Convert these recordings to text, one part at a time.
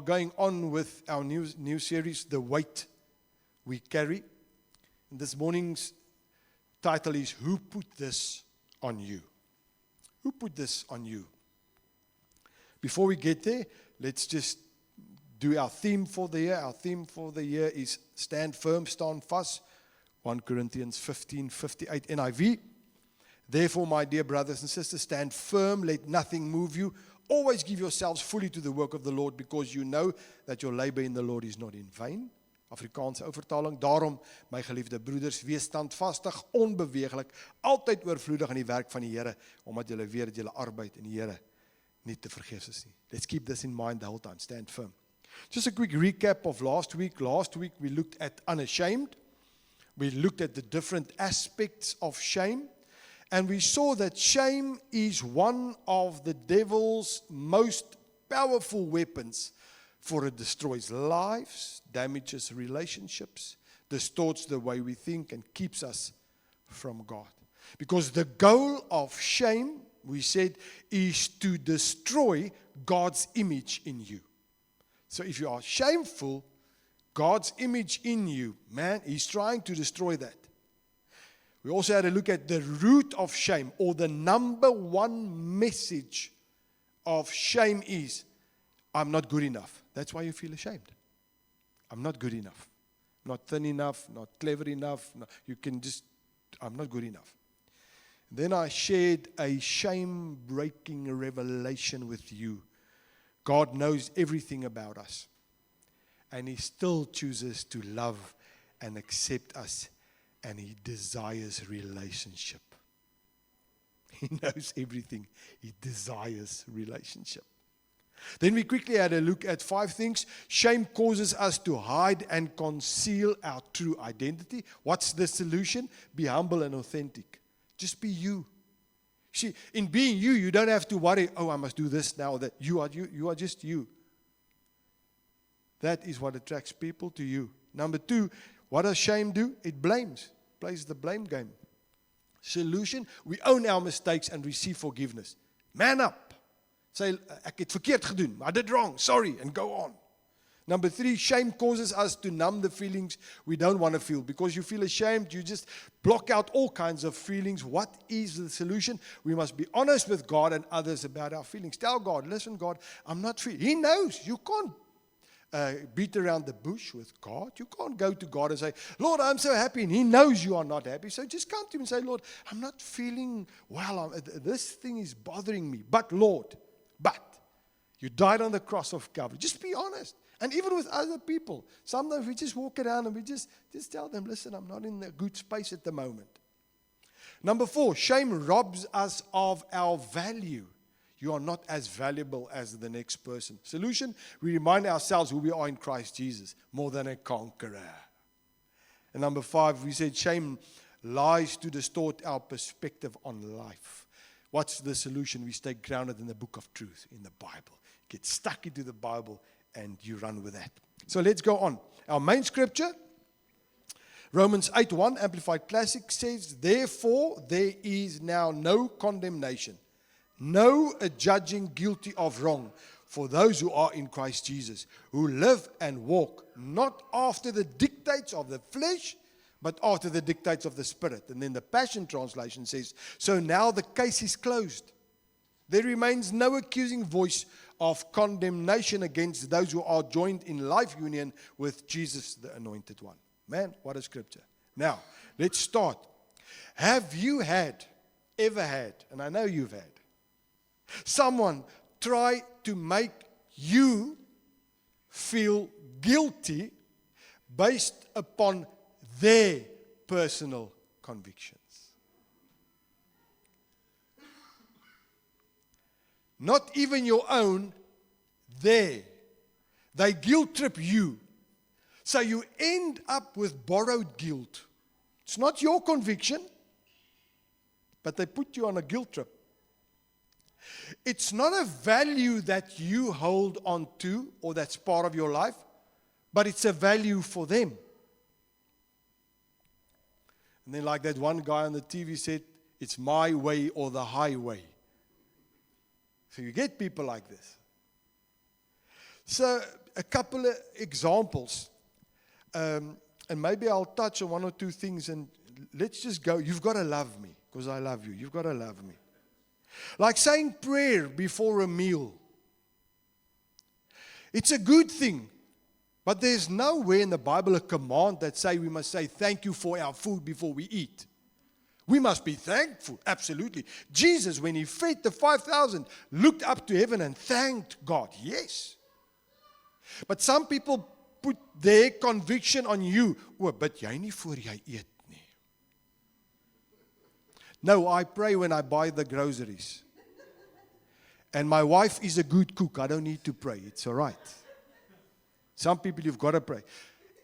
are going on with our new series, The Weight We Carry. And this morning's title is, Who Put This on You? Who put this on you? Before we get there, let's just do our theme for the year. Our theme for the year is Stand Firm, Stand Fast. 1 Corinthians 15:58 NIV. Therefore, my dear brothers and sisters, stand firm, let nothing move you. Always give yourselves fully to the work of the Lord, because you know that your labor in the Lord is not in vain. Afrikaanse ou vertaling. Daarom, my geliefde broeders, wees standvastig, onbeweeglik, altyd oorvloedig in die werk van die Here, omdat julle weet dat julle arbeid in die Here nie te vergeefs is nie. Let's keep this in mind the whole time. Stand firm. Just a quick recap of last week. Last week we looked at unashamed. We looked at the different aspects of shame. And we saw that shame is one of the devil's most powerful weapons, for it destroys lives, damages relationships, distorts the way we think, and keeps us from God. Because the goal of shame, we said, is to destroy God's image in you. So if you are shameful, God's image in you, man, He's trying to destroy that. We also had a look at the root of shame, or the number one message of shame is, I'm not good enough. That's why you feel ashamed. I'm not good enough. Not thin enough, not clever enough. No, I'm not good enough. Then I shared a shame-breaking revelation with you. God knows everything about us. And He still chooses to love and accept us. And He desires relationship. He knows everything. He desires relationship. Then we quickly had a look at 5 things. Shame causes us to hide and conceal our true identity. What's the solution? Be humble and authentic. Just be you. See, in being you, you don't have to worry, oh, I must do this now, that you are just you. That is what attracts people to you. Number 2, what does shame do? It blames. Plays the blame game. Solution, we own our mistakes and receive forgiveness. Man up. Say, ek het verkeerd gedoen. I did wrong. Sorry. And go on. Number 3, shame causes us to numb the feelings we don't want to feel. Because you feel ashamed, you just block out all kinds of feelings. What is the solution? We must be honest with God and others about our feelings. Tell God, listen, God, I'm not feeling. He knows. You can't beat around the bush with God. You can't go to God and say, Lord, I'm so happy. And He knows you are not happy. So just come to Him and say, Lord, I'm not feeling well. This thing is bothering me. But Lord, you died on the cross of Calvary. Just be honest. And even with other people. Sometimes we just walk around and we just tell them, listen, I'm not in a good space at the moment. Number 4, shame robs us of our value. You are not as valuable as the next person. Solution, we remind ourselves who we are in Christ Jesus, more than a conqueror. And number 5, we said shame lies to distort our perspective on life. What's the solution? We stay grounded in the book of truth, in the Bible. Get stuck into the Bible and you run with that. So let's go on. Our main scripture, Romans 8:1, Amplified Classic, says, therefore there is now no condemnation, no adjudging guilty of wrong for those who are in Christ Jesus, who live and walk not after the dictates of the flesh, but after the dictates of the Spirit. And then the Passion Translation says, so now the case is closed. There remains no accusing voice of condemnation against those who are joined in life union with Jesus, the Anointed One. Man, what a scripture. Now, let's start. Have you ever had, and I know you've had, someone try to make you feel guilty based upon their personal convictions? Not even your own, they guilt trip you. So you end up with borrowed guilt. It's not your conviction, but they put you on a guilt trip. It's not a value that you hold on to or that's part of your life, but it's a value for them. And then like that one guy on the TV said, it's my way or the highway. So you get people like this. So, a couple of examples. And maybe I'll touch on one or two things and let's just go. You've got to love me because I love you. You've got to love me. Like saying prayer before a meal. It's a good thing. But there's nowhere in the Bible a command that say we must say thank you for our food before we eat. We must be thankful, absolutely. Jesus, when he fed the 5,000, looked up to heaven and thanked God. Yes. But some people put their conviction on you. Oh, but jy nie voor jy eet nie. No, I pray when I buy the groceries. And my wife is a good cook. I don't need to pray. It's all right. Some people, you've got to pray.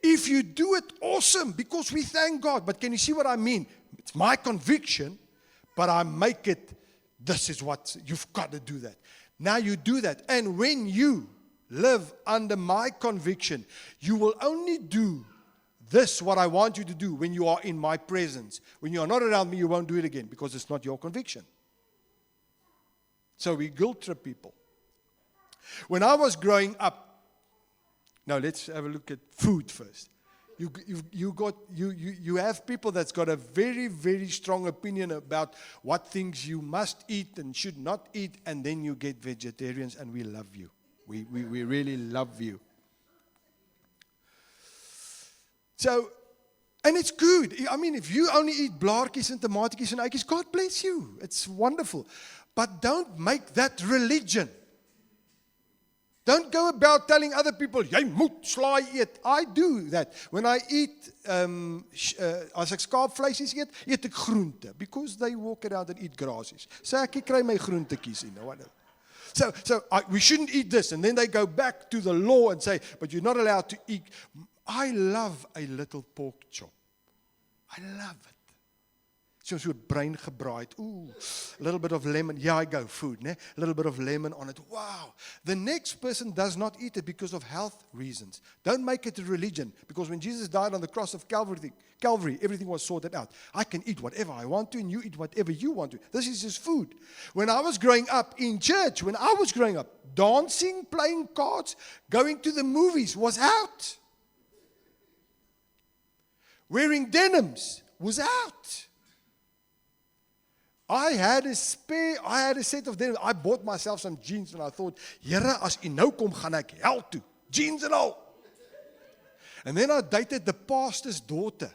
If you do it, awesome, because we thank God. But can you see what I mean? It's my conviction, but I make it, this is what, you've got to do that. Now you do that. And when you live under my conviction, you will only do this, what I want you to do, when you are in my presence. When you are not around me, you won't do it again, because it's not your conviction. So we guilt trip people. When I was growing up, now let's have a look at food first. You have people that's got a very, very strong opinion about what things you must eat and should not eat, and then you get vegetarians, and we love you. We really love you. So, and it's good. I mean, if you only eat blaartjies and tomaatjies and eitjies, God bless you. It's wonderful. But don't make that religion. Don't go about telling other people, jy moet slaai eet. I do that. When I eat, as ek skaapvleisies eet ek groente. Because they walk around and eat grasses. So ek kry my groentetjies in. Whatever. So we shouldn't eat this. And then they go back to the law and say, but you're not allowed to eat. I love a little pork chop. I love it. So brain gebraaid. Ooh, a little bit of lemon. Yeah, I go food. Ne? A little bit of lemon on it. Wow. The next person does not eat it because of health reasons. Don't make it a religion. Because when Jesus died on the cross of Calvary, everything was sorted out. I can eat whatever I want to, and you eat whatever you want to. This is just food. When I was growing up in church, dancing, playing cards, going to the movies was out. Wearing denims was out. I had a set of denim. I bought myself some jeans and I thought, Here, as u nou kom, gaan ek hel toe. Jeans and all. And then I dated the pastor's daughter.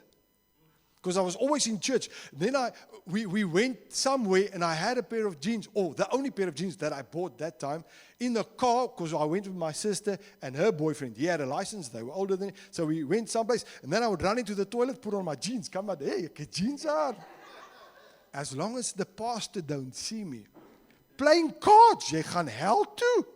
Because I was always in church. Then we went somewhere and I had a pair of jeans. Oh, the only pair of jeans that I bought that time. In the car, because I went with my sister and her boyfriend. He had a license. They were older than me. So we went someplace. And then I would run into the toilet, put on my jeans. Come out, hey, ek het jeans aan. As long as the pastor don't see me. Playing cards, jy gaan hell toe.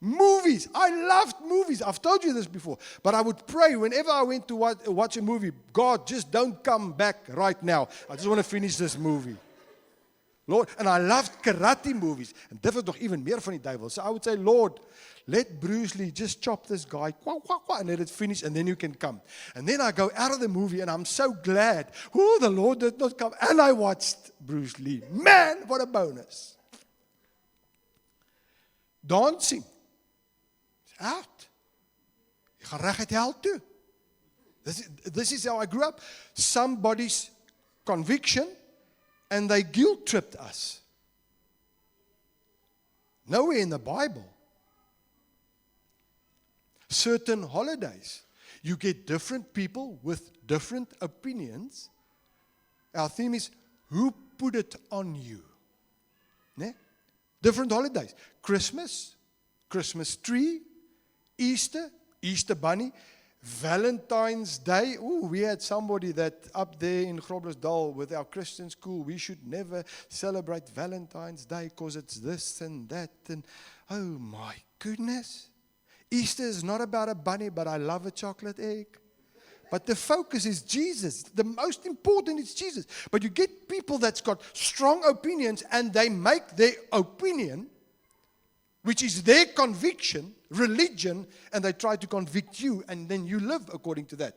Movies, I loved movies. I've told you this before. But I would pray whenever I went to watch a movie, God, just don't come back right now. I just want to finish this movie. Lord, and I loved karate movies. And dit was nog even meer van die duivel. So I would say, Lord, let Bruce Lee just chop this guy, and let it finish, and then you can come. And then I go out of the movie, and I'm so glad, the Lord did not come. And I watched Bruce Lee. Man, what a bonus. Dancing. It's out. Jy gaan reg uit hel toe. This is how I grew up. Somebody's conviction, and they guilt tripped us. Nowhere in the Bible. Certain holidays. You get different people with different opinions. Our theme is, who put it on you? Ne? Different holidays. Christmas, Christmas tree, Easter, Easter bunny, Valentine's Day. Ooh, we had somebody that up there in Groblersdal with our Christian school, we should never celebrate Valentine's Day because it's this and that. And oh my goodness. Easter is not about a bunny, but I love a chocolate egg. But the focus is Jesus. The most important is Jesus. But you get people that's got strong opinions and they make their opinion, which is their conviction, religion, and they try to convict you, and then you live according to that.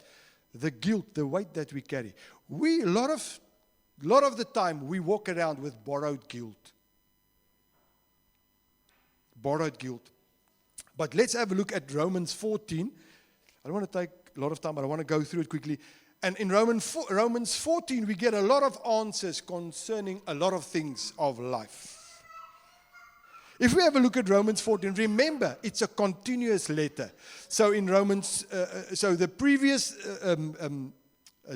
The guilt, the weight that we carry. A lot of the time, we walk around with borrowed guilt. Borrowed guilt. But let's have a look at Romans 14. I don't want to take a lot of time, but I want to go through it quickly. And in Romans 14, we get a lot of answers concerning a lot of things of life. If we have a look at Romans 14, remember, it's a continuous letter. So in Romans, so the previous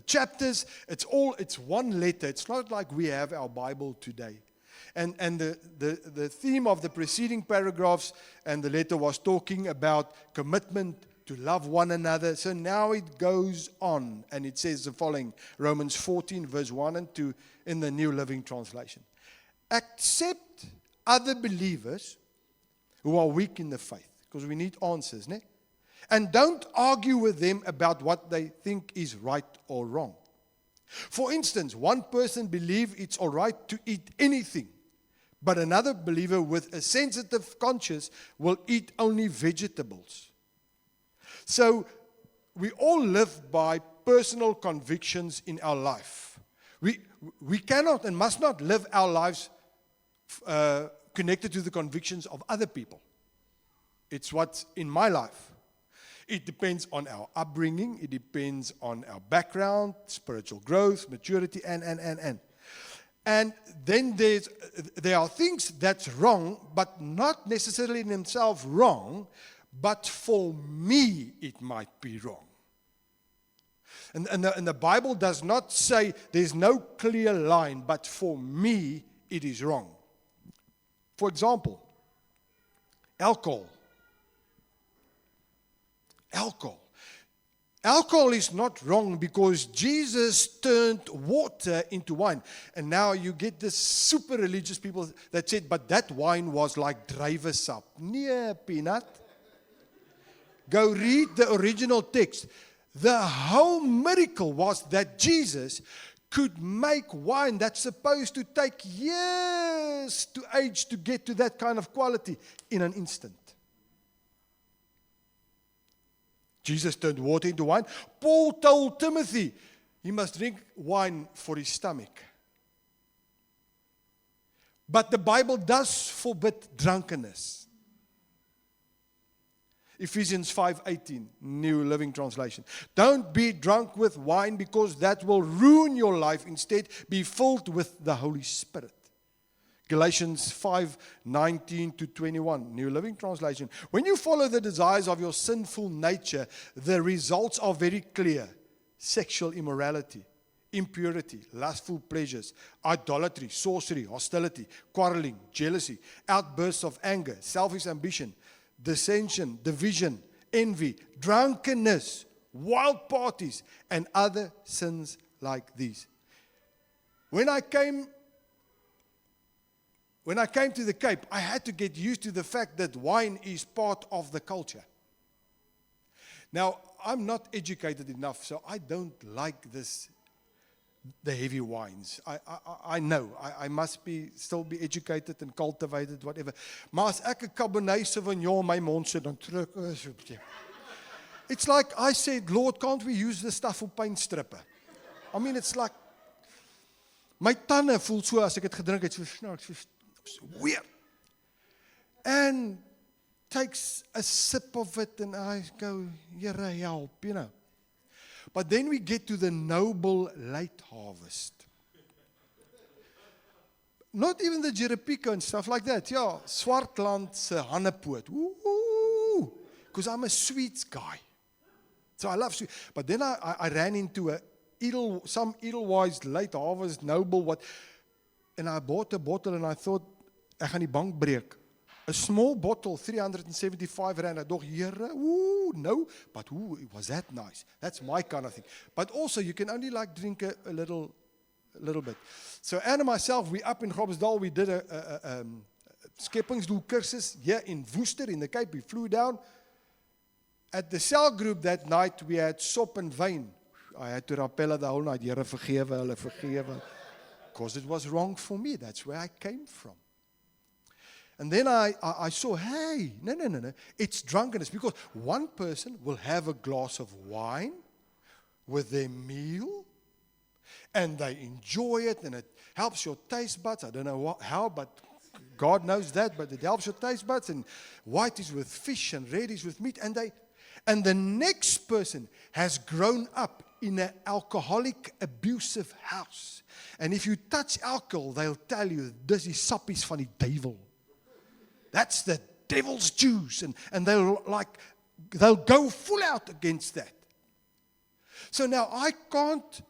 chapters, it's one letter. It's not like we have our Bible today. And the theme of the preceding paragraphs and the letter was talking about commitment to love one another. So now it goes on, and it says the following, Romans 14, verse 1 and 2 in the New Living Translation. Accept other believers who are weak in the faith, because we need answers, ne? And don't argue with them about what they think is right or wrong. For instance, one person believes it's all right to eat anything, but another believer with a sensitive conscience will eat only vegetables. So we all live by personal convictions in our life. We cannot and must not live our lives connected to the convictions of other people. It's what's in my life. It depends on our upbringing. It depends on our background, spiritual growth, maturity, and. And then there are things that's wrong, but not necessarily in themselves wrong, but for me it might be wrong. And the Bible does not say there's no clear line, but for me it is wrong. For example, alcohol. Alcohol is not wrong because Jesus turned water into wine. And now you get this super religious people that said, but that wine was like druivensap. Nee, peanut. Go read the original text. The whole miracle was that Jesus could make wine that's supposed to take years to age to get to that kind of quality in an instant. Jesus turned water into wine. Paul told Timothy he must drink wine for his stomach. But the Bible does forbid drunkenness. Ephesians 5:18, New Living Translation. Don't be drunk with wine because that will ruin your life. Instead, be filled with the Holy Spirit. Galatians 5:19 to 21, New Living Translation. When you follow the desires of your sinful nature, the results are very clear. Sexual immorality, impurity, lustful pleasures, idolatry, sorcery, hostility, quarreling, jealousy, outbursts of anger, selfish ambition, dissension, division, envy, drunkenness, wild parties, and other sins like these. When I came to the Cape, I had to get used to the fact that wine is part of the culture. Now, I'm not educated enough, so I don't like the heavy wines. I know, I must still be educated and cultivated, whatever. Maar as ek 'n Cabernet Sauvignon in my mond sit, dan trek it's like I said, Lord, can't we use this stuff op pynstrippe? I mean, it's like my tande voel so as ek het gedrink het, so snaaks, so weird. And takes a sip of it and I go, Here help, you know. But then we get to the noble late harvest. Not even the Jerepico and stuff like that. Yeah, Swartland se Hannepoot. Ooh, because I'm a sweets guy. So I love sweet. But then I ran into some Edelweiss late harvest noble what, and I bought a bottle and I thought, ek gaan die bank breek. A small bottle, 375 rand. I thought, Here, no. But it was that nice. That's my kind of thing. But also, you can only like drink a little bit. So Anne and myself, we up in Groblersdal, we did a Skeppingsdoel cursus here in Woester in the Cape. We flew down. At the cell group that night, we had sop and wyn. I had to rappel the whole night, Here vergewe hulle. Because it was wrong for me. That's where I came from. And then I saw, hey, no. It's drunkenness. Because one person will have a glass of wine with their meal, and they enjoy it, and it helps your taste buds. I don't know how, but God knows that, but it helps your taste buds. And white is with fish and red is with meat. And the next person has grown up in an alcoholic, abusive house. And if you touch alcohol, they'll tell you, this is sappies van die duivel. That's the devil's juice. And they'll go full out against that. So now I can't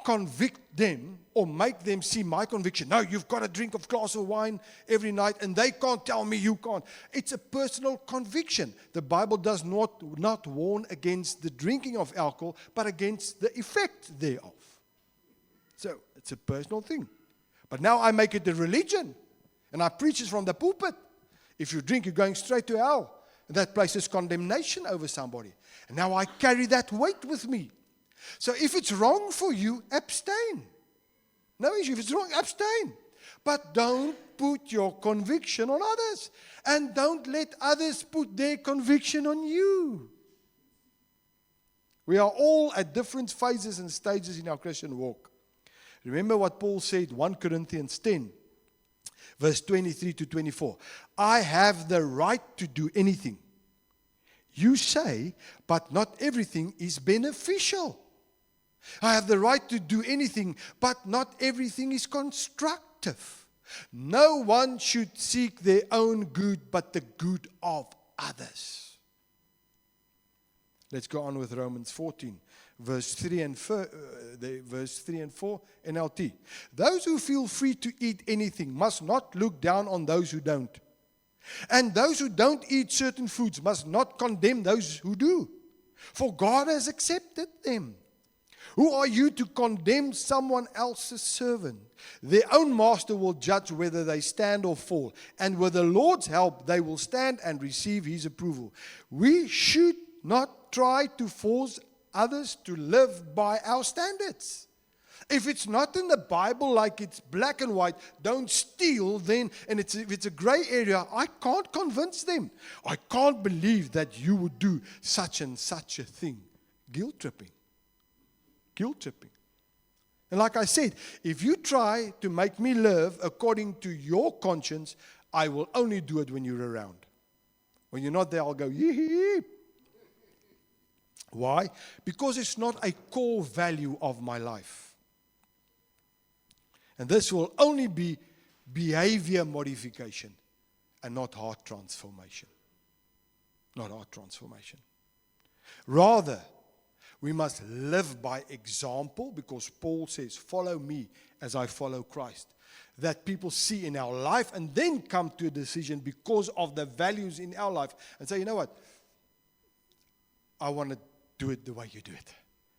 convict them or make them see my conviction. No, you've got to drink a glass of wine every night, and they can't tell me you can't. It's a personal conviction. The Bible does not warn against the drinking of alcohol, but against the effect thereof. So it's a personal thing. But now I make it a religion, and I preach it from the pulpit. If you drink, you're going straight to hell. And that places condemnation over somebody. And now I carry that weight with me. So if it's wrong for you, abstain. No issue. If it's wrong, abstain. But don't put your conviction on others. And don't let others put their conviction on you. We are all at different phases and stages in our Christian walk. Remember what Paul said, 1 Corinthians 10, verse 23 to 24. I have the right to do anything. You say, but not everything is beneficial. I have the right to do anything, but not everything is constructive. No one should seek their own good, but the good of others. Let's go on with Romans 14, verse 3 and 4, NLT. Those who feel free to eat anything must not look down on those who don't. And those who don't eat certain foods must not condemn those who do, for God has accepted them. Who are you to condemn someone else's servant? Their own master will judge whether they stand or fall. And with the Lord's help, they will stand and receive His approval. We should not try to force others to live by our standards. If it's not in the Bible, like it's black and white, don't steal, then, and if it's a gray area, I can't convince them. I can't believe that you would do such and such a thing. Guilt tripping. Guilt tripping. And like I said, if you try to make me live according to your conscience, I will only do it when you're around. When you're not there, I'll go, yee. Why? Because it's not a core value of my life. And this will only be behavior modification and not heart transformation. Not heart transformation. Rather, we must live by example, because Paul says, follow me as I follow Christ. That people see in our life and then come to a decision because of the values in our life and say, you know what? I want to do it the way you do it.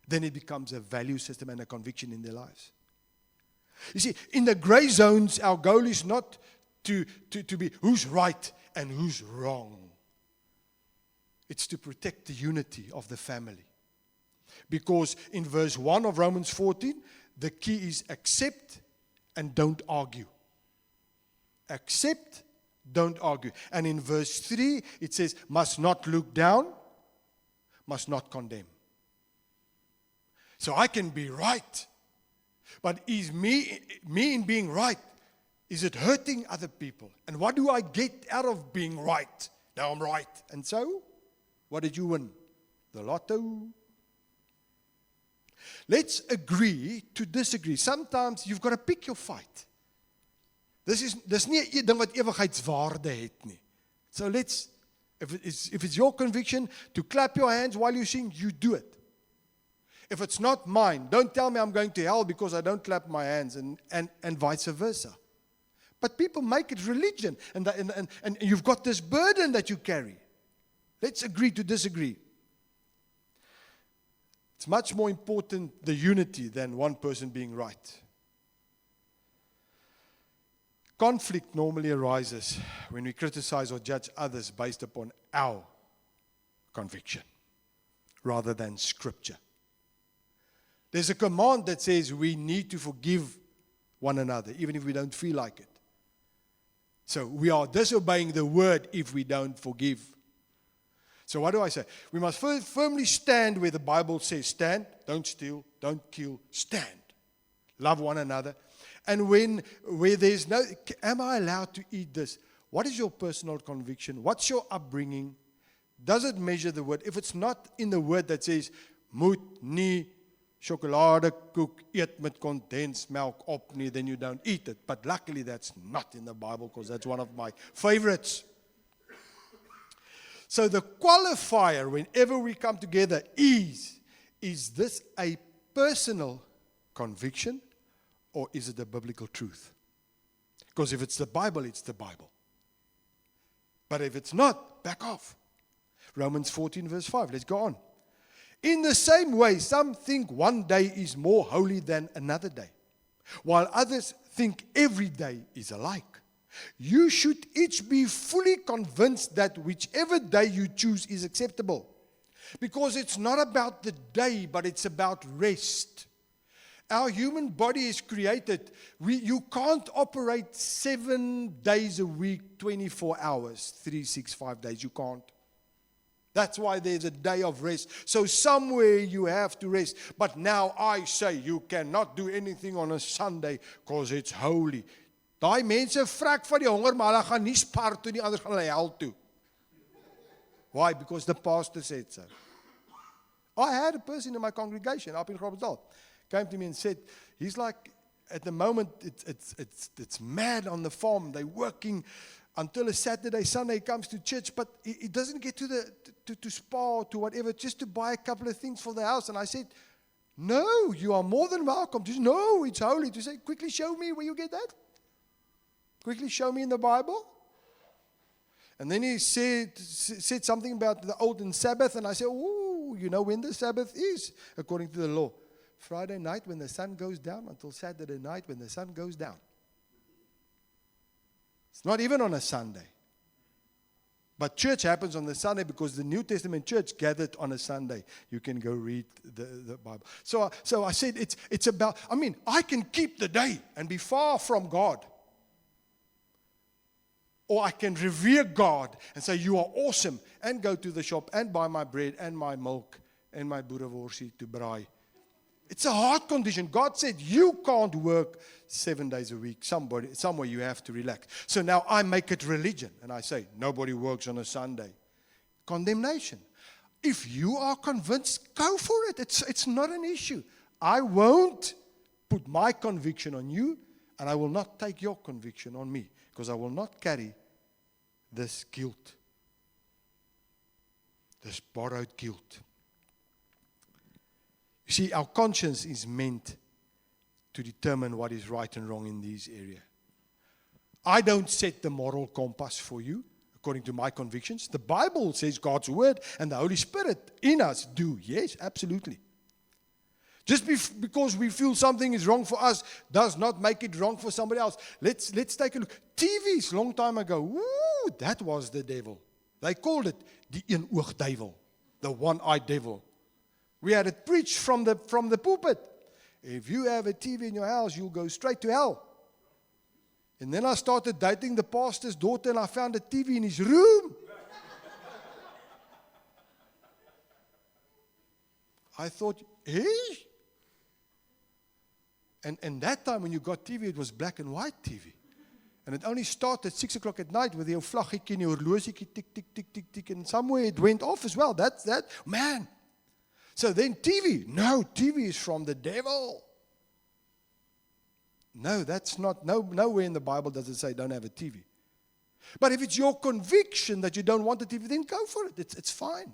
Then it becomes a value system and a conviction in their lives. You see, in the gray zones, our goal is not to be who's right and who's wrong. It's to protect the unity of the family. Because in verse 1 of Romans 14, the key is accept and don't argue. Accept, don't argue. And in verse 3, it says, must not look down, must not condemn. So I can be right. But is me in being right, is it hurting other people? And what do I get out of being right? Now I'm right. And so, what did you win? The lotto? Let's agree to disagree. Sometimes you've got to pick your fight. Dis nie 'n ding wat ewigheidswaarde het nie. So if it's your conviction to clap your hands while you sing, you do it. If it's not mine, don't tell me I'm going to hell because I don't clap my hands, and vice versa. But people make it religion, and you've got this burden that you carry. Let's agree to disagree. It's much more important, the unity, than one person being right. Conflict normally arises when we criticize or judge others based upon our conviction rather than Scripture. There's a command that says we need to forgive one another, even if we don't feel like it. So we are disobeying the word if we don't forgive. So what do I say? We must firmly stand where the Bible says stand. Don't steal, don't kill, stand. Love one another. And where there's no, am I allowed to eat this? What is your personal conviction? What's your upbringing? Does it measure the word? If it's not in the word that says, moet nie chocoladekoek eet met condensed milk op nie, then you don't eat it. But luckily that's not in the Bible, because that's one of my favorites. So the qualifier whenever we come together is this a personal conviction, or is it a biblical truth? Because if it's the Bible, it's the Bible. But if it's not, back off. Romans 14 verse 5. Let's go on. In the same way, some think one day is more holy than another day, while others think every day is alike. You should each be fully convinced that whichever day you choose is acceptable. Because it's not about the day, but it's about rest. Our human body is created. You can't operate 7 days a week, 24 hours, 365 days. You can't. That's why there's a day of rest. So somewhere you have to rest. But now I say you cannot do anything on a Sunday because it's holy. Daai mense vrek van die honger, maar hulle gaan nie spar toe nie, anders gaan hulle hel toe. Why? Because the pastor said so. I had a person in my congregation up in Groblersdal came to me and said, he's like, at the moment, it's mad on the farm. They're working until a Saturday, Sunday, he comes to church, but he doesn't get to Spar, to whatever, just to buy a couple of things for the house. And I said, no, you are more than welcome. Just, no, it's holy. To say, quickly show me where you get that. Quickly show me in the Bible. And then he said something about the olden Sabbath, and I said, oh, you know when the Sabbath is, according to the law. Friday night when the sun goes down until Saturday night when the sun goes down. It's not even on a Sunday. But church happens on the Sunday because the New Testament church gathered on a Sunday. You can go read the Bible. So I said it's about, I can keep the day and be far from God. Or I can revere God and say, you are awesome, and go to the shop and buy my bread and my milk and my boereworsie to braai. It's a heart condition. God said you can't work 7 days a week. Somewhere you have to relax. So now I make it religion. And I say, nobody works on a Sunday. Condemnation. If you are convinced, go for it. It's not an issue. I won't put my conviction on you, and I will not take your conviction on me, because I will not carry this guilt, this borrowed guilt. You see, our conscience is meant to determine what is right and wrong in these areas. I don't set the moral compass for you according to my convictions. The Bible says God's word and the Holy Spirit in us do. Yes, absolutely. Just because we feel something is wrong for us does not make it wrong for somebody else. Let's take a look. TV's long time ago, ooh, that was the devil. They called it the een-oog devil, the one-eyed devil. We had it preached from the pulpit. If you have a TV in your house, you'll go straight to hell. And then I started dating the pastor's daughter, and I found a TV in his room. I thought, hey? And that time when you got TV, it was black and white TV. And it only started 6 o'clock at night with your vlaggietjie en your horlosiekie, tick, tick, tick, tick, tick. And somewhere it went off as well. That's that. Man. So then TV. No, TV is from the devil. No, that's not. Nowhere in the Bible does it say don't have a TV. But if it's your conviction that you don't want a TV, then go for it. It's fine.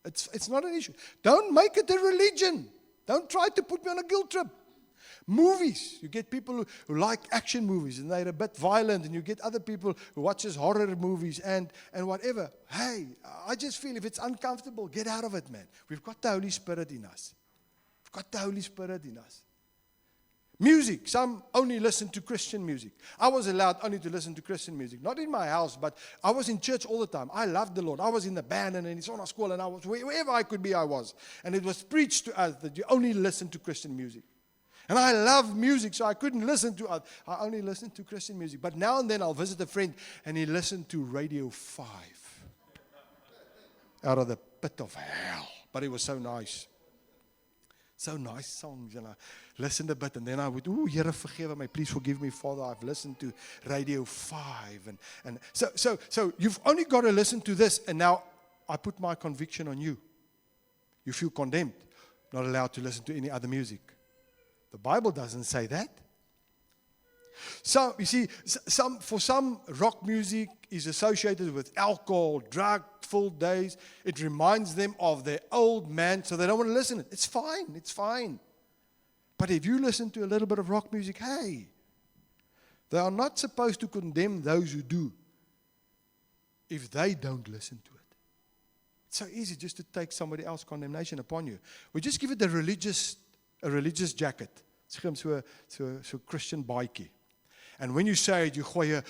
It's not an issue. Don't make it a religion. Don't try to put me on a guilt trip. Movies. You get people who like action movies and they're a bit violent, and you get other people who watches horror movies and whatever. Hey, I just feel if it's uncomfortable, get out of it, man. We've got the Holy Spirit in us. We've got the Holy Spirit in us. Music. Some only listen to Christian music. I was allowed only to listen to Christian music. Not in my house, but I was in church all the time. I loved the Lord. I was in the band and in Sona school, and I was wherever I could be, I was. And it was preached to us that you only listen to Christian music. And I love music, so I couldn't listen to others. I only listened to Christian music. But now and then I'll visit a friend, and he listened to Radio 5. Out of the pit of hell. But it was so nice. So nice songs, and I listened a bit, and then I would, Here forgive me, please forgive me, Father, I've listened to Radio 5, and so you've only got to listen to this, and now I put my conviction on you. You feel condemned, not allowed to listen to any other music. The Bible doesn't say that. So, you see, for some, rock music is associated with alcohol, drug-filled days. It reminds them of their old man, so they don't want to listen. It's fine. But if you listen to a little bit of rock music, hey, they are not supposed to condemn those who do if they don't listen to it. It's so easy just to take somebody else's condemnation upon you. We just give it a religious jacket. It's so Christian baadjie. And when you say it, you gooi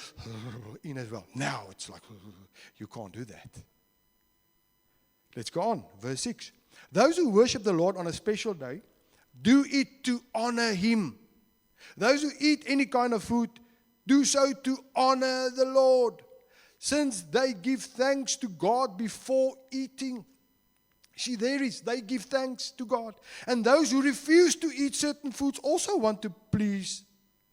in as well. Now it's like, you can't do that. Let's go on. Verse 6. Those who worship the Lord on a special day, do it to honor Him. Those who eat any kind of food, do so to honor the Lord, since they give thanks to God before eating. See, they give thanks to God. And those who refuse to eat certain foods also want to please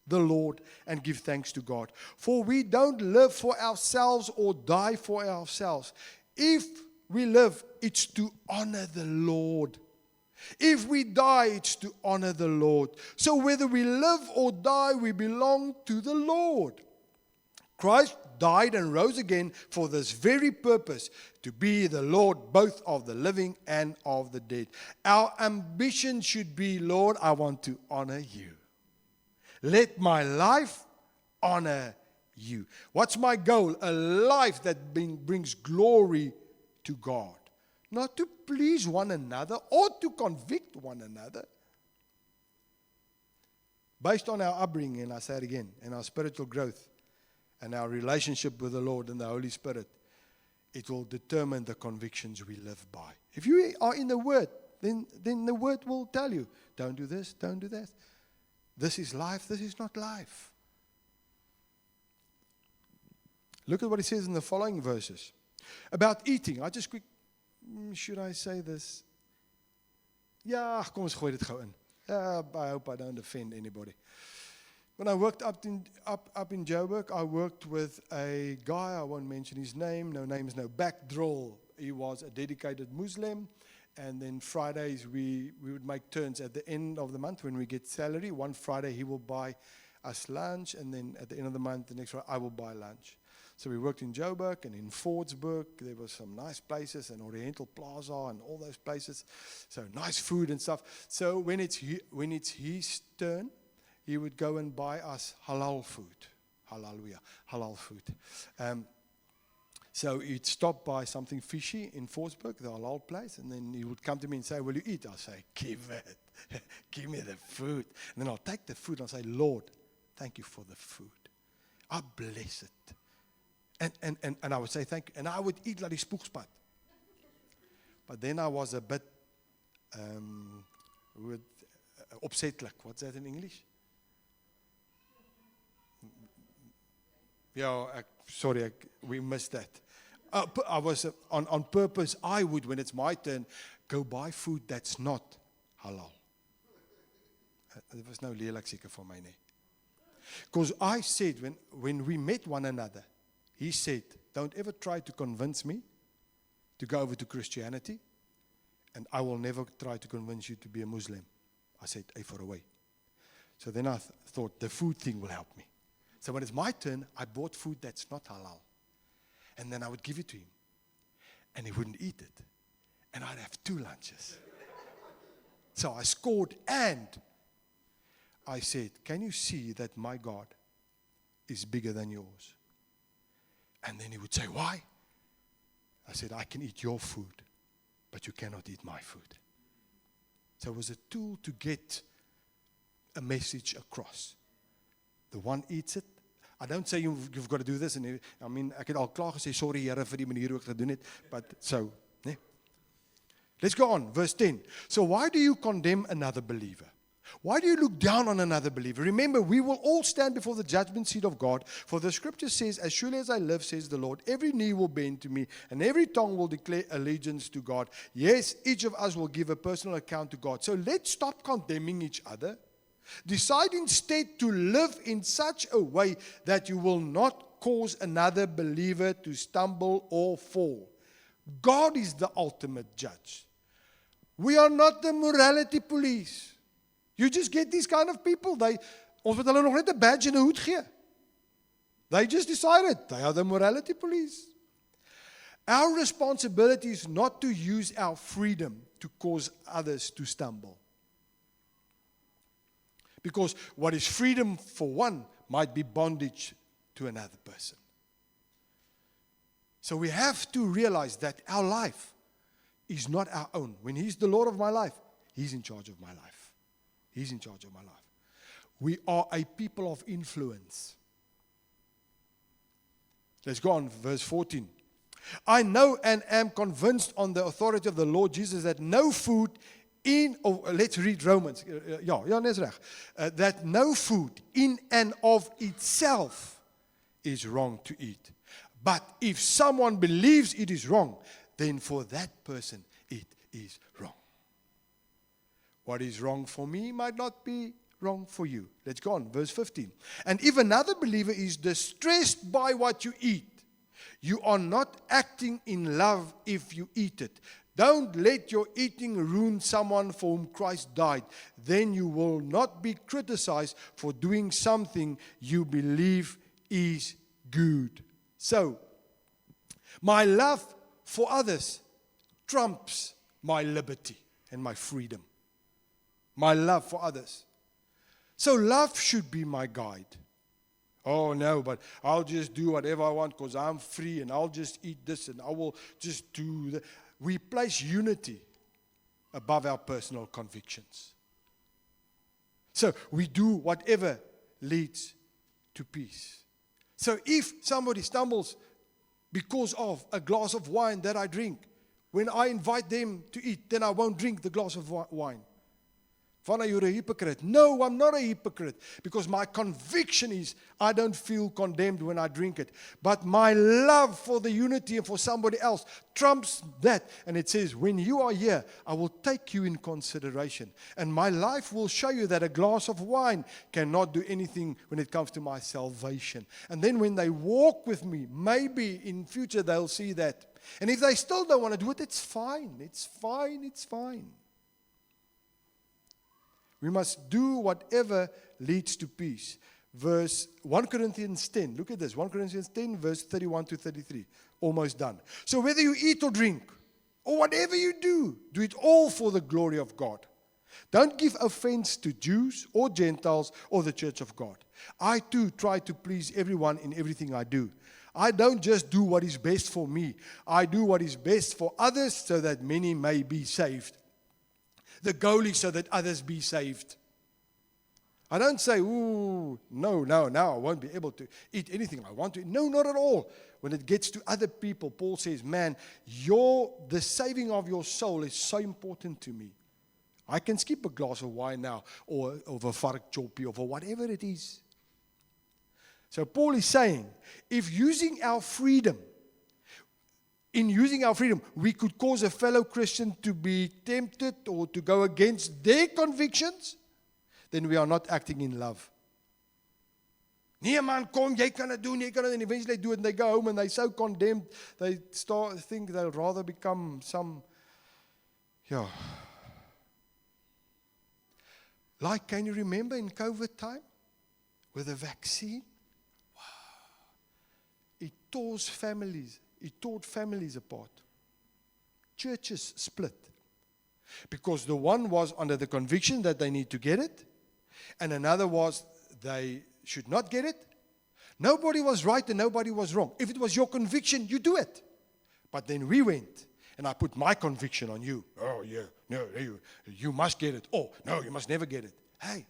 the Lord and give thanks to God. For we don't live for ourselves or die for ourselves. If we live, it's to honor the Lord. If we die, it's to honor the Lord. So whether we live or die, we belong to the Lord. Christ died and rose again for this very purpose, to be the Lord both of the living and of the dead. Our ambition should be, Lord, I want to honor you. Let my life honor you. What's my goal? A life that brings glory to God. Not to please one another or to convict one another. Based on our upbringing, and I say it again, and our spiritual growth, and our relationship with the Lord and the Holy Spirit, it will determine the convictions we live by. If you are in the Word, then the Word will tell you, don't do this, don't do that. This is life, this is not life. Look at what it says in the following verses. About eating. Should I say this? Ja, kom ons gooi dit gou in. I hope I don't offend anybody. When I worked up in Joburg, I worked with a guy, I won't mention his name, no names, no backdraw. He was a dedicated Muslim. And then Fridays, we would make turns at the end of the month when we get salary. One Friday, he will buy us lunch. And then at the end of the month, the next Friday, I will buy lunch. So we worked in Joburg and in Fordsburg. There were some nice places, and Oriental Plaza and all those places. So nice food and stuff. So when it's his turn, he would go and buy us halal food. Hallelujah. Halal food. So he'd stop by something fishy in Fordsburg, the halal place, and then he would come to me and say, will you eat? I'll say, give it. Give me the food. And then I'll take the food and I'll say, Lord, thank you for the food. I bless it. And I would say thank you. And I would eat like a spookspot. But then I was a bit opsetlik. What's that in English? Yeah, sorry, we missed that. I was on purpose. I would, when it's my turn, go buy food that's not halal. There was no leerlik seker vir my nie. Because I said, when we met one another, he said, don't ever try to convince me to go over to Christianity, and I will never try to convince you to be a Muslim. I said, hey, for away. So then I thought the food thing will help me. So when it's my turn, I bought food that's not halal. And then I would give it to him. And he wouldn't eat it. And I'd have 2 lunches. So I scored, and I said, can you see that my God is bigger than yours? And then he would say, why? I said, I can eat your food, but you cannot eat my food. So it was a tool to get a message across. The one eats it. I don't say you've got to do this. And I mean, ek het al klaar gesê, sorry Here vir die manier hoe ek gedoen het. But so, nee. Let's go on, verse 10. So why do you condemn another believer? Why do you look down on another believer? Remember, we will all stand before the judgment seat of God. For the scripture says, as surely as I live, says the Lord, every knee will bend to me, and every tongue will declare allegiance to God. Yes, each of us will give a personal account to God. So let's stop condemning each other. Decide instead to live in such a way that you will not cause another believer to stumble or fall. God is the ultimate judge. We are not the morality police. You just get these kind of people. Ons moet hulle nog net 'n badge en 'n hoed gee. They just decided they are the morality police. Our responsibility is not to use our freedom to cause others to stumble. Because what is freedom for one might be bondage to another person. So we have to realize that our life is not our own. When He's the Lord of my life, He's in charge of my life. He's in charge of my life. We are a people of influence. Let's go on, verse 14. I know and am convinced on the authority of the Lord Jesus that no food let's read Romans. That no food in and of itself is wrong to eat. But if someone believes it is wrong, then for that person it is wrong. What is wrong for me might not be wrong for you. Let's go on, verse 15. And if another believer is distressed by what you eat, you are not acting in love if you eat it. Don't let your eating ruin someone for whom Christ died. Then you will not be criticized for doing something you believe is good. So, my love for others trumps my liberty and my freedom. My love for others. So love should be my guide. Oh no, but I'll just do whatever I want because I'm free and I'll just eat this and I will just do that. We place unity above our personal convictions. So we do whatever leads to peace. So if somebody stumbles because of a glass of wine that I drink, when I invite them to eat, then I won't drink the glass of wine. Vanna, you're a hypocrite. No, I'm not a hypocrite. Because my conviction is I don't feel condemned when I drink it. But my love for the unity and for somebody else trumps that. And it says, when you are here, I will take you in consideration. And my life will show you that a glass of wine cannot do anything when it comes to my salvation. And then when they walk with me, maybe in future they'll see that. And if they still don't want to do it, it's fine. It's fine. It's fine. We must do whatever leads to peace. Verse 1 Corinthians 10. Look at this. 1 Corinthians 10, verse 31 to 33. Almost done. So whether you eat or drink, or whatever you do, do it all for the glory of God. Don't give offense to Jews or Gentiles or the church of God. I too try to please everyone in everything I do. I don't just do what is best for me. I do what is best for others so that many may be saved. The goal is so that others be saved. I don't say, ooh, no, now I won't be able to eat anything I want to eat. No, not at all. When it gets to other people, Paul says, man, the saving of your soul is so important to me. I can skip a glass of wine now, or of a vark choppie, or whatever it is. So Paul is saying, if in using our freedom, we could cause a fellow Christian to be tempted or to go against their convictions, then we are not acting in love. Nee man, kom, jy kan dit doen, and eventually they do it and they go home and they're so condemned, they think they'll rather become Like, can you remember in COVID time with the vaccine? Wow. It tore families apart. Churches split. Because the one was under the conviction that they need to get it, and another was they should not get it. Nobody was right and nobody was wrong. If it was your conviction, you do it. But then we went, and I put my conviction on you. Oh, yeah, no, you must get it. Oh, no, you must never get it. Hey,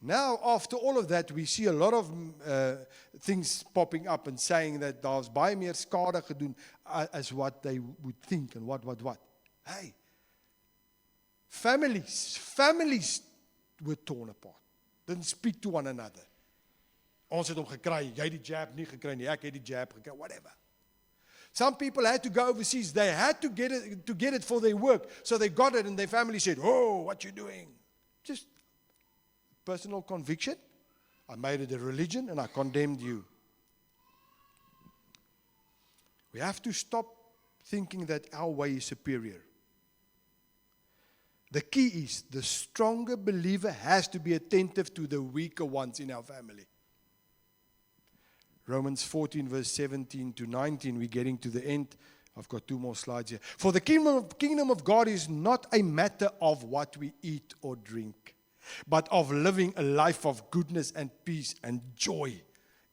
now after all of that, we see a lot of things popping up and saying that daar's baie meer skade gedoen as what they would think and what. Hey, families were torn apart. Didn't speak to one another. Ons het hom gekry, jy het die jab nie gekry nie, ek het die jab gekry, whatever. Some people had to go overseas. They had to get it for their work. So they got it and their family said, oh, what you doing? Just personal conviction. I made it a religion and I condemned you. We have to stop thinking that our way is superior. The key is the stronger believer has to be attentive to the weaker ones in our family. Romans 14 verse 17 to 19, we're getting to the end. I've got 2 more slides here. For the kingdom of God is not a matter of what we eat or drink, but of living a life of goodness and peace and joy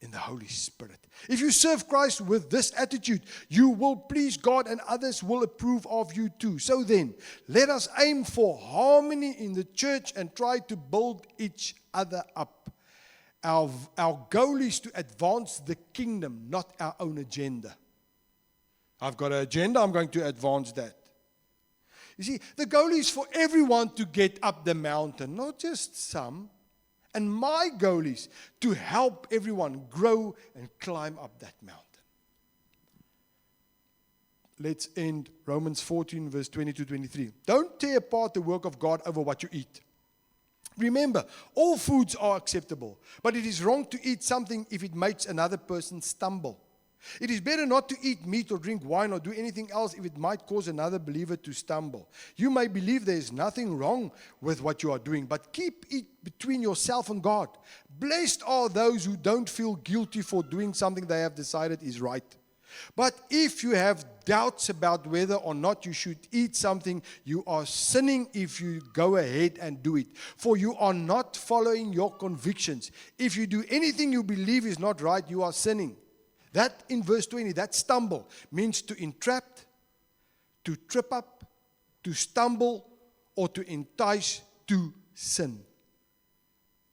in the Holy Spirit. If you serve Christ with this attitude, you will please God and others will approve of you too. So then, let us aim for harmony in the church and try to build each other up. Our goal is to advance the kingdom, not our own agenda. I've got an agenda, I'm going to advance that. You see, the goal is for everyone to get up the mountain, not just some. And my goal is to help everyone grow and climb up that mountain. Let's end Romans 14, verse 20-23. Don't tear apart the work of God over what you eat. Remember, all foods are acceptable, but it is wrong to eat something if it makes another person stumble. It is better not to eat meat or drink wine or do anything else if it might cause another believer to stumble. You may believe there is nothing wrong with what you are doing, but keep it between yourself and God. Blessed are those who don't feel guilty for doing something they have decided is right. But if you have doubts about whether or not you should eat something, you are sinning if you go ahead and do it. For you are not following your convictions. If you do anything you believe is not right, you are sinning. That in verse 20, that stumble means to entrap, to trip up, to stumble, or to entice to sin.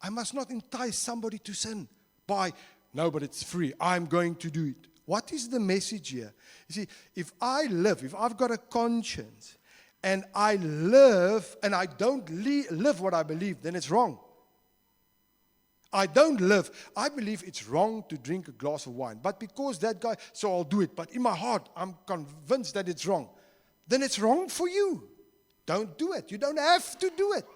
I must not entice somebody to sin by, no, but it's free. I'm going to do it. What is the message here? You see, if I've got a conscience, and I live, and I don't live what I believe, then it's wrong. I don't live. I believe it's wrong to drink a glass of wine. But because that guy, so I'll do it. But in my heart, I'm convinced that it's wrong. Then it's wrong for you. Don't do it. You don't have to do it.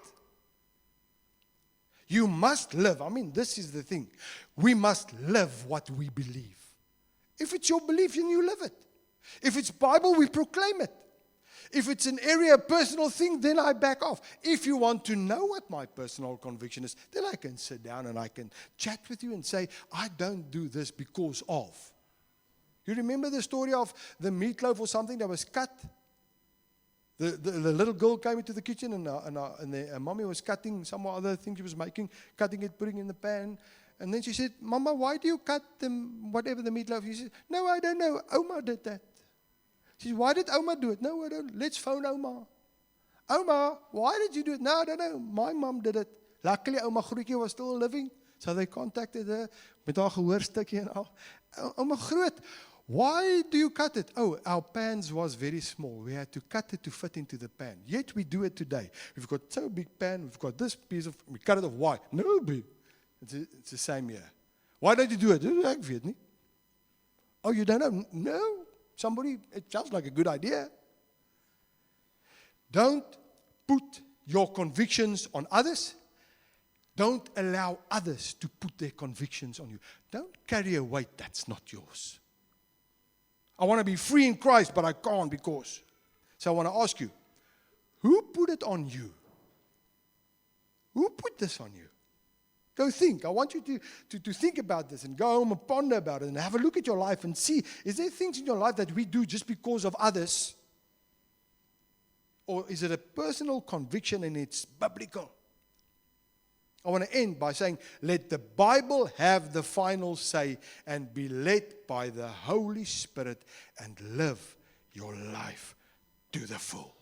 You must live. I mean, this is the thing. We must live what we believe. If it's your belief, then you live it. If it's Bible, we proclaim it. If it's an area, a personal thing, then I back off. If you want to know what my personal conviction is, then I can sit down and I can chat with you and say, I don't do this because of. You remember the story of the meatloaf or something that was cut? The little girl came into the kitchen and the mommy was cutting some other thing she was making, cutting it, putting it in the pan. And then she said, Mama, why do you cut whatever the meatloaf? She said, no, I don't know. Oma did that. She said, why did Oma do it? No, I don't. Let's phone Oma. Oma, why did you do it? No, I don't know. My mom did it. Luckily, Oma Grootjie was still living. So they contacted her. Met haar gehoorstukkie en al. Oma Groot, why do you cut it? Oh, our pans was very small. We had to cut it to fit into the pan. Yet we do it today. We've got so big pan. We've got this piece of, we cut it off. Why? No, babe. It's the same here. Why don't you do it? Ek weet nie. Oh, you don't know? No. Somebody, it sounds like a good idea. Don't put your convictions on others. Don't allow others to put their convictions on you. Don't carry a weight that's not yours. I want to be free in Christ, but I can't because. So I want to ask you, who put it on you? Who put this on you? Go think. I want you to think about this and go home and ponder about it and have a look at your life and see, is there things in your life that we do just because of others? Or is it a personal conviction and it's biblical? I want to end by saying, let the Bible have the final say and be led by the Holy Spirit and live your life to the full.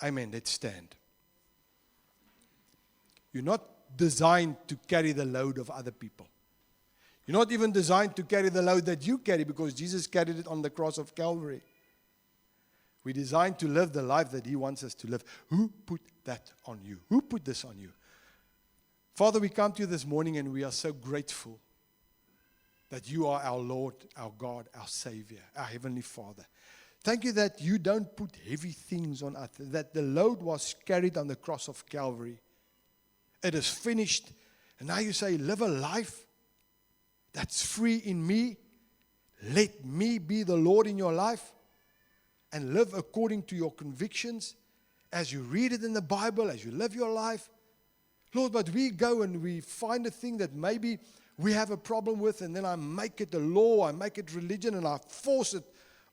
Amen. Let's stand. You're not designed to carry the load of other people. You're not even designed to carry the load that you carry because Jesus carried it on the cross of Calvary. We're designed to live the life that He wants us to live. Who put that on you? Who put this on you? Father, we come to you this morning and we are so grateful that you are our Lord, our God, our Savior, our Heavenly Father. Thank you that you don't put heavy things on us, that the load was carried on the cross of Calvary. It is finished. And now you say, live a life that's free in me. Let me be the Lord in your life. And live according to your convictions as you read it in the Bible, as you live your life. Lord, but we go and we find a thing that maybe we have a problem with, and then I make it a law, I make it religion, and I force it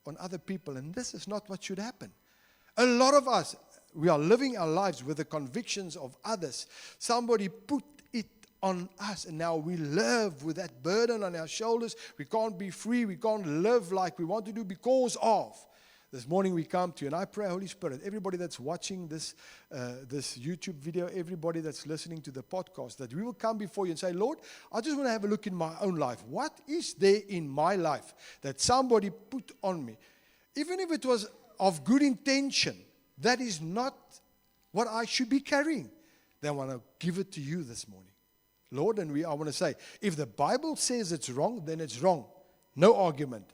on other people. And this is not what should happen. A lot of us, we are living our lives with the convictions of others. Somebody put it on us, and now we live with that burden on our shoulders. We can't be free. We can't live like we want to do because of. This morning we come to you, and I pray, Holy Spirit, everybody that's watching this YouTube video, everybody that's listening to the podcast, that we will come before you and say, Lord, I just want to have a look in my own life. What is there in my life that somebody put on me? Even if it was of good intention, that is not what I should be carrying. Then I want to give it to you this morning. Lord, and I want to say, if the Bible says it's wrong, then it's wrong. No argument.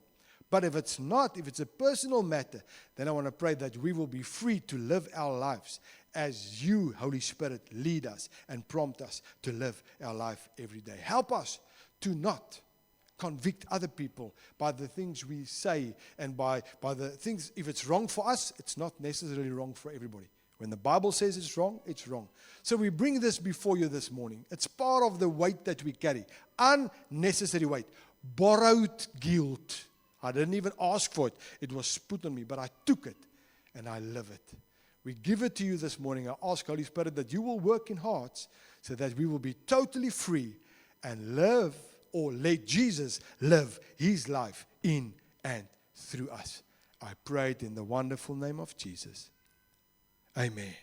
But if it's not, if it's a personal matter, then I want to pray that we will be free to live our lives as you, Holy Spirit, lead us and prompt us to live our life every day. Help us to not convict other people by the things we say and by the things. If it's wrong for us, it's not necessarily wrong for everybody. When the Bible says it's wrong, it's wrong. So we bring this before you this morning. It's part of the weight that we carry. Unnecessary weight. Borrowed guilt. I didn't even ask for it. It was put on me, but I took it and I live it. We give it to you this morning. I ask, Holy Spirit, that you will work in hearts so that we will be totally free and live, or let Jesus live his life in and through us. I pray it in the wonderful name of Jesus. Amen.